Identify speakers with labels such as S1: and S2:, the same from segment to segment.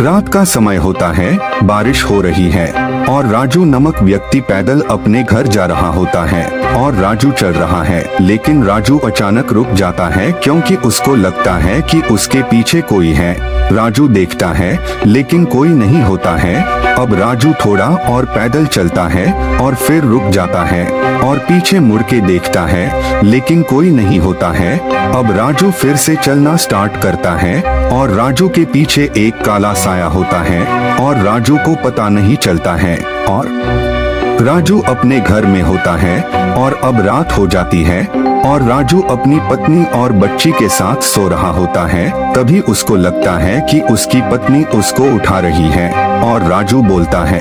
S1: रात का समय होता है, बारिश हो रही है और राजू नामक व्यक्ति पैदल अपने घर जा रहा होता है और राजू चल रहा है। लेकिन राजू अचानक रुक जाता है क्योंकि उसको लगता है कि उसके पीछे कोई है। राजू देखता है लेकिन कोई नहीं होता है। अब राजू थोड़ा और पैदल चलता है और फिर रुक जाता है और पीछे मुड़ के देखता है लेकिन कोई नहीं होता है। अब राजू फिर से चलना स्टार्ट करता है और राजू के पीछे एक काला साया होता है और राजू को पता नहीं चलता है और राजू अपने घर में होता है और अब रात हो जाती है और राजू अपनी पत्नी और बच्ची के साथ सो रहा होता है। तभी उसको लगता है कि उसकी पत्नी उसको उठा रही है और राजू बोलता है,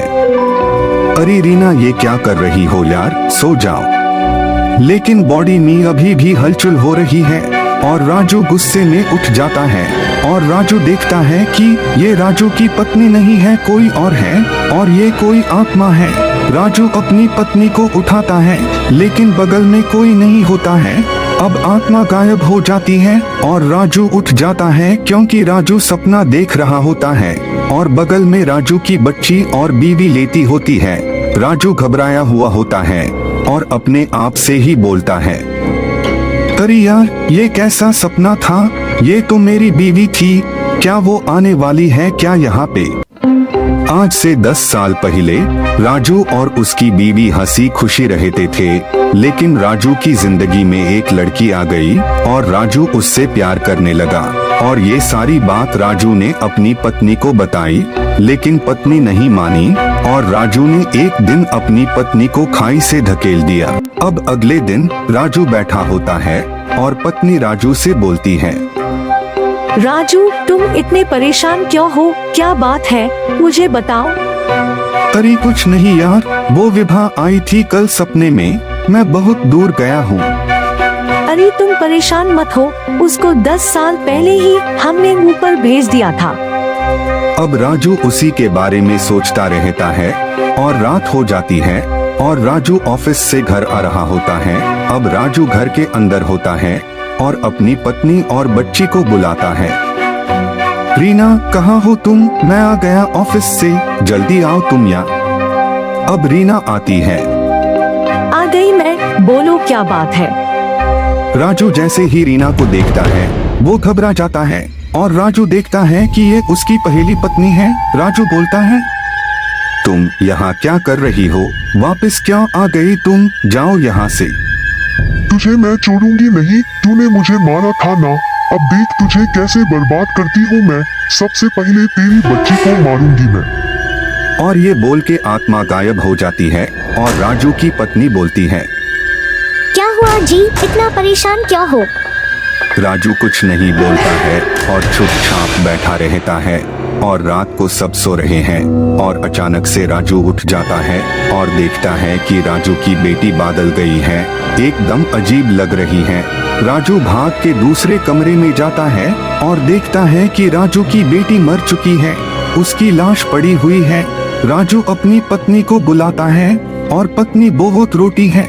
S1: अरे रीना, ये क्या कर रही हो यार, सो जाओ। लेकिन बॉडी में अभी भी हलचल हो रही है और राजू गुस्से में उठ जाता है और राजू देखता है कि ये राजू की पत्नी नहीं है, कोई और है और ये कोई आत्मा है। राजू अपनी पत्नी को उठाता है लेकिन बगल में कोई नहीं होता है। अब आत्मा गायब हो जाती है और राजू उठ जाता है क्योंकि राजू सपना देख रहा होता है और बगल में राजू की बच्ची और बीवी लेटी होती है। राजू घबराया हुआ होता है और अपने आप से ही बोलता है, अरे यार, ये कैसा सपना था, ये तो मेरी बीवी थी, क्या वो आने वाली है क्या यहाँ पे। आज से 10 साल पहले राजू और उसकी बीवी हंसी खुशी रहते थे, लेकिन राजू की जिंदगी में एक लड़की आ गई और राजू उससे प्यार करने लगा और ये सारी बात राजू ने अपनी पत्नी को बताई, लेकिन पत्नी नहीं मानी और राजू ने एक दिन अपनी पत्नी को खाई से धकेल दिया। अब अगले दिन राजू बैठा होता है और पत्नी राजू से बोलती है,
S2: राजू, तुम इतने परेशान क्यों हो, क्या बात है, मुझे बताओ।
S1: अरे कुछ नहीं यार, वो विभा आई थी कल सपने में, मैं बहुत दूर गया हूँ।
S2: अरे तुम परेशान मत हो, उसको 10 साल पहले ही हमने ऊपर भेज दिया था।
S1: अब राजू उसी के बारे में सोचता रहता है और रात हो जाती है और राजू ऑफिस से घर आ रहा होता है। अब राजू घर के अंदर होता है और अपनी पत्नी और बच्ची को बुलाता है, रीना, कहाँ हो तुम, मैं आ गया ऑफिस से, जल्दी आओ तुम यहाँ। अब रीना आती है,
S2: आ गई मैं, बोलो क्या बात है।
S1: राजू जैसे ही रीना को देखता है वो घबरा जाता है और राजू देखता है कि ये उसकी पहली पत्नी है। राजू बोलता है, तुम यहाँ क्या कर रही हो, वापस क्यों आ गई तुम, जाओ यहाँ से।
S3: तुझे मैं छोड़ूंगी नहीं, तूने मुझे मारा था ना, अब देख तुझे कैसे बर्बाद करती हूँ मैं, सबसे पहले तेरी बच्ची को मारूंगी मैं।
S1: और ये बोल के आत्मा गायब हो जाती है और राजू की पत्नी बोलती है,
S4: क्या हुआ जी, इतना परेशान क्यों हो।
S1: राजू कुछ नहीं बोलता है और चुपचाप बैठा रहता है और रात को सब सो रहे हैं और अचानक से राजू उठ जाता है और देखता है कि राजू की बेटी बादल गई है, एकदम अजीब लग रही है। राजू भाग के दूसरे कमरे में जाता है और देखता है कि राजू की बेटी मर चुकी है, उसकी लाश पड़ी हुई है। राजू अपनी पत्नी को बुलाता है और पत्नी बहुत रोती है।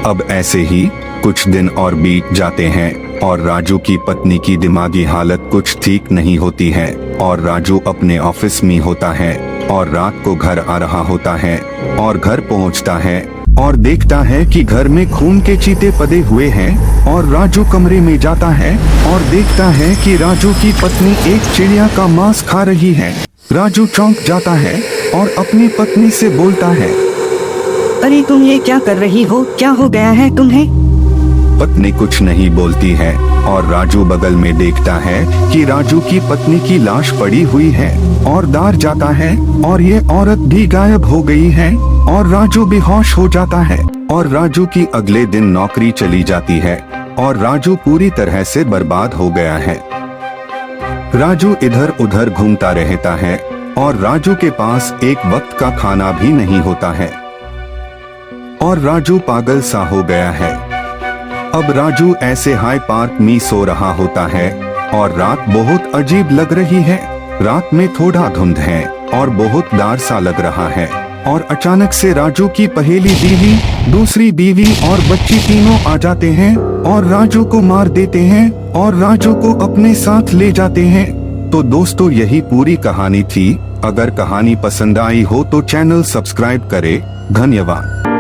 S1: अब ऐसे ही कुछ दिन और बीत जाते हैं और राजू की पत्नी की दिमागी हालत कुछ ठीक नहीं होती है और राजू अपने ऑफिस में होता है और रात को घर आ रहा होता है और घर पहुंचता है और देखता है कि घर में खून के चीते पड़े हुए हैं और राजू कमरे में जाता है और देखता है कि राजू की पत्नी एक चिड़िया का मांस खा रही है। राजू चौंक जाता है और अपनी पत्नी से बोलता है,
S5: अरे तुम ये क्या कर रही हो, क्या हो गया है तुम्हें।
S1: पत्नी कुछ नहीं बोलती है और राजू बगल में देखता है कि राजू की पत्नी की लाश पड़ी हुई है और डर जाता है और ये औरत भी गायब हो गई है और राजू बेहोश हो जाता है और राजू की अगले दिन नौकरी चली जाती है और राजू पूरी तरह से बर्बाद हो गया है। राजू इधर उधर घूमता रहता है और राजू के पास एक वक्त का खाना भी नहीं होता है और राजू पागल सा हो गया है। अब राजू ऐसे हाई पार्क में सो रहा होता है और रात बहुत अजीब लग रही है। रात में थोड़ा धुंध है और बहुत डर सा लग रहा है और अचानक से राजू की पहली बीवी, दूसरी बीवी और बच्ची तीनों आ जाते हैं और राजू को मार देते हैं और राजू को अपने साथ ले जाते हैं। तो दोस्तों यही पूरी कहानी थी। अगर कहानी पसंद आई हो तो चैनल सब्सक्राइब करें। धन्यवाद।